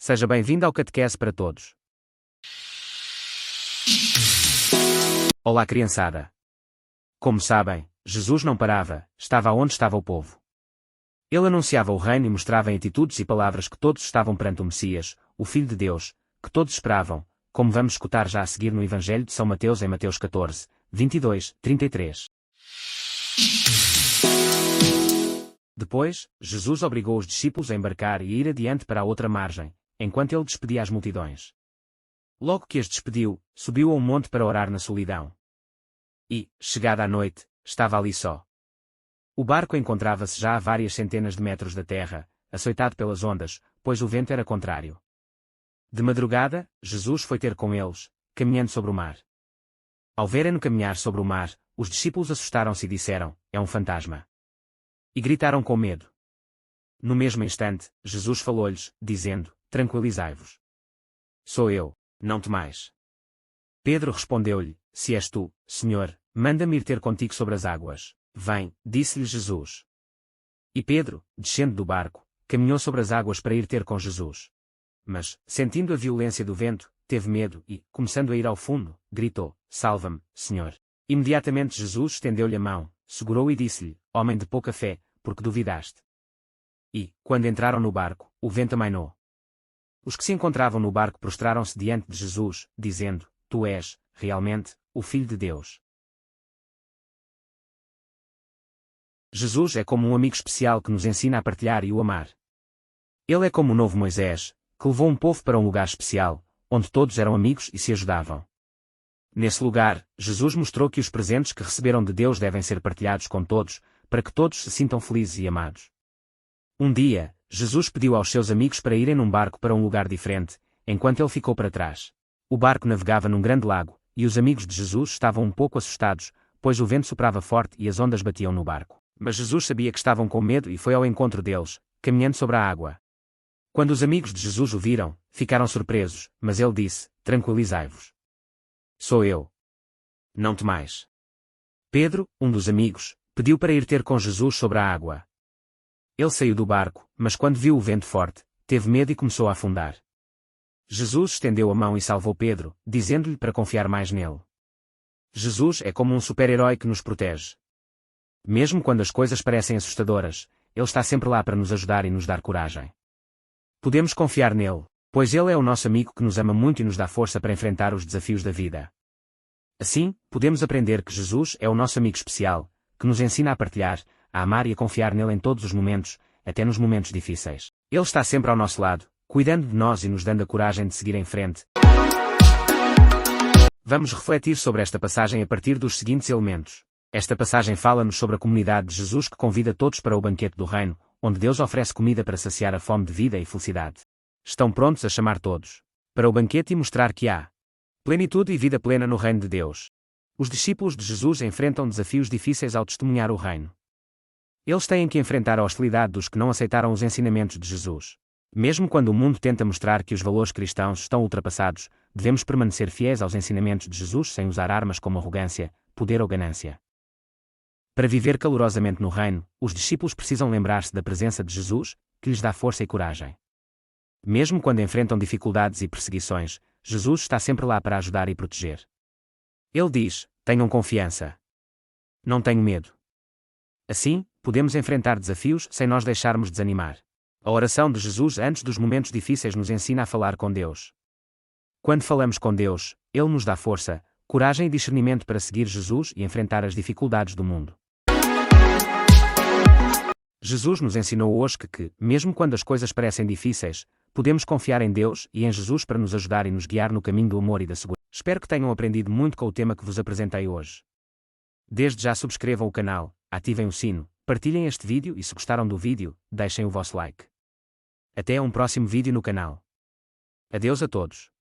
Seja bem-vindo ao Catequese para Todos. Olá, criançada. Como sabem, Jesus não parava, estava onde estava o povo. Ele anunciava o reino e mostrava em atitudes e palavras que todos estavam perante o Messias, o Filho de Deus, que todos esperavam, como vamos escutar já a seguir no Evangelho de São Mateus em Mateus 14, 22, 33. Depois, Jesus obrigou os discípulos a embarcar e ir adiante para a outra margem, enquanto ele despedia as multidões. Logo que as despediu, subiu a um monte para orar na solidão. E, chegada a noite, estava ali só. O barco encontrava-se já a várias centenas de metros da terra, açoitado pelas ondas, pois o vento era contrário. De madrugada, Jesus foi ter com eles, caminhando sobre o mar. Ao verem-no caminhar sobre o mar, os discípulos assustaram-se e disseram: "É um fantasma." E gritaram com medo. No mesmo instante, Jesus falou-lhes, dizendo: "Tranquilizai-vos. Sou eu, não temais." Pedro respondeu-lhe: "Se és tu, Senhor, manda-me ir ter contigo sobre as águas." "Vem," disse-lhe Jesus. E Pedro, descendo do barco, caminhou sobre as águas para ir ter com Jesus. Mas, sentindo a violência do vento, teve medo e, começando a ir ao fundo, gritou: "Salva-me, Senhor." Imediatamente Jesus estendeu-lhe a mão, segurou e disse-lhe: "Homem de pouca fé, porque duvidaste?" E, quando entraram no barco, o vento amainou. Os que se encontravam no barco prostraram-se diante de Jesus, dizendo: "Tu és, realmente, o Filho de Deus." Jesus é como um amigo especial que nos ensina a partilhar e o amar. Ele é como o novo Moisés, que levou um povo para um lugar especial, onde todos eram amigos e se ajudavam. Nesse lugar, Jesus mostrou que os presentes que receberam de Deus devem ser partilhados com todos, para que todos se sintam felizes e amados. Um dia, Jesus pediu aos seus amigos para irem num barco para um lugar diferente, enquanto ele ficou para trás. O barco navegava num grande lago, e os amigos de Jesus estavam um pouco assustados, pois o vento soprava forte e as ondas batiam no barco. Mas Jesus sabia que estavam com medo e foi ao encontro deles, caminhando sobre a água. Quando os amigos de Jesus o viram, ficaram surpresos, mas ele disse: "Tranquilizai-vos. Sou eu. Não temais." Pedro, um dos amigos, pediu para ir ter com Jesus sobre a água. Ele saiu do barco, mas quando viu o vento forte, teve medo e começou a afundar. Jesus estendeu a mão e salvou Pedro, dizendo-lhe para confiar mais nele. Jesus é como um super-herói que nos protege. Mesmo quando as coisas parecem assustadoras, ele está sempre lá para nos ajudar e nos dar coragem. Podemos confiar nele, pois ele é o nosso amigo que nos ama muito e nos dá força para enfrentar os desafios da vida. Assim, podemos aprender que Jesus é o nosso amigo especial, que nos ensina a partilhar, a amar e a confiar nele em todos os momentos, até nos momentos difíceis. Ele está sempre ao nosso lado, cuidando de nós e nos dando a coragem de seguir em frente. Vamos refletir sobre esta passagem a partir dos seguintes elementos. Esta passagem fala-nos sobre a comunidade de Jesus que convida todos para o banquete do reino, onde Deus oferece comida para saciar a fome de vida e felicidade. Estão prontos a chamar todos para o banquete e mostrar que há plenitude e vida plena no reino de Deus. Os discípulos de Jesus enfrentam desafios difíceis ao testemunhar o reino. Eles têm que enfrentar a hostilidade dos que não aceitaram os ensinamentos de Jesus. Mesmo quando o mundo tenta mostrar que os valores cristãos estão ultrapassados, devemos permanecer fiéis aos ensinamentos de Jesus sem usar armas como arrogância, poder ou ganância. Para viver calorosamente no reino, os discípulos precisam lembrar-se da presença de Jesus, que lhes dá força e coragem. Mesmo quando enfrentam dificuldades e perseguições, Jesus está sempre lá para ajudar e proteger. Ele diz: "Tenham confiança. Não tenho medo." Assim, podemos enfrentar desafios sem nós deixarmos desanimar. A oração de Jesus antes dos momentos difíceis nos ensina a falar com Deus. Quando falamos com Deus, Ele nos dá força, coragem e discernimento para seguir Jesus e enfrentar as dificuldades do mundo. Jesus nos ensinou hoje que, mesmo quando as coisas parecem difíceis, podemos confiar em Deus e em Jesus para nos ajudar e nos guiar no caminho do amor e da segurança. Espero que tenham aprendido muito com o tema que vos apresentei hoje. Desde já subscrevam o canal, ativem o sino, partilhem este vídeo e se gostaram do vídeo, deixem o vosso like. Até a um próximo vídeo no canal. Adeus a todos.